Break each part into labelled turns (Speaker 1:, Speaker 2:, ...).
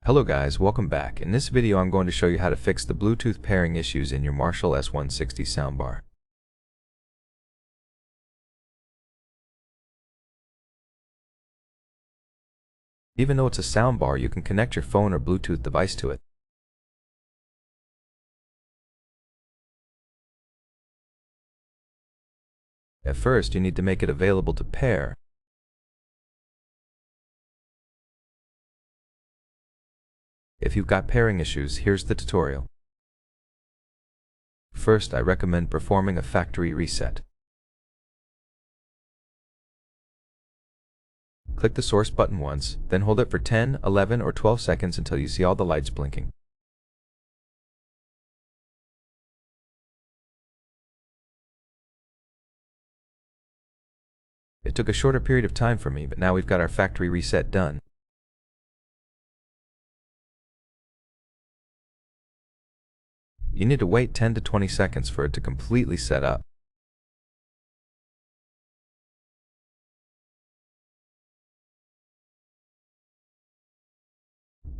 Speaker 1: Hello guys, welcome back. In this video I'm going to show you how to fix the Bluetooth pairing issues in your Marshall S160 soundbar. Even though it's a soundbar, you can connect your phone or Bluetooth device to it. At first, you need to make it available to pair. If you've got pairing issues, here's the tutorial. First, I recommend performing a factory reset. Click the source button once, then hold it for 10, 11, or 12 seconds until you see all the lights blinking. It took a shorter period of time for me, but now we've got our factory reset done. You need to wait 10 to 20 seconds for it to completely set up.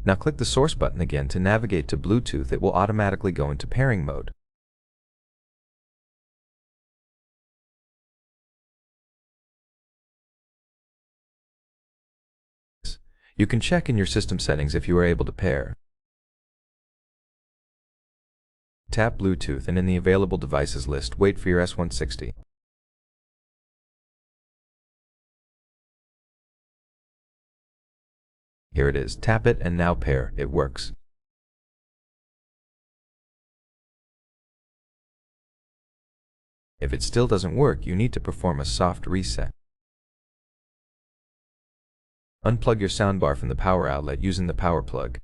Speaker 1: Now click the source button again to navigate to Bluetooth. It will automatically go into pairing mode. You can check in your system settings if you are able to pair. Tap Bluetooth and in the available devices list, wait for your S160. Here it is. Tap it and now pair. It works. If it still doesn't work, you need to perform a soft reset. Unplug your soundbar from the power outlet using the power plug.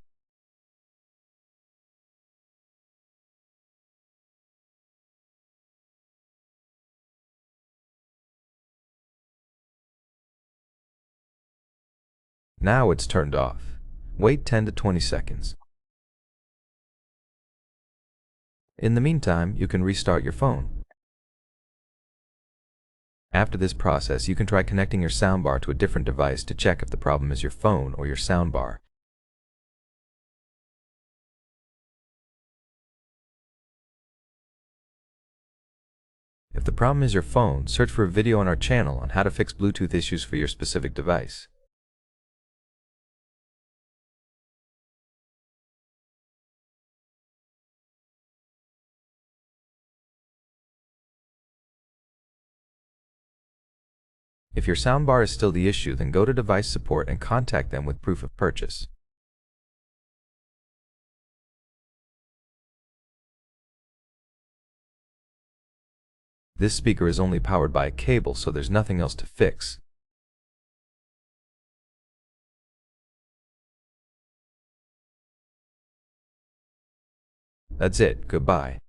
Speaker 1: Now it's turned off. Wait 10 to 20 seconds. In the meantime, you can restart your phone. After this process, you can try connecting your soundbar to a different device to check if the problem is your phone or your soundbar. If the problem is your phone, search for a video on our channel on how to fix Bluetooth issues for your specific device. If your soundbar is still the issue, then go to device support and contact them with proof of purchase. This speaker is only powered by a cable, so there's nothing else to fix. That's it. Goodbye.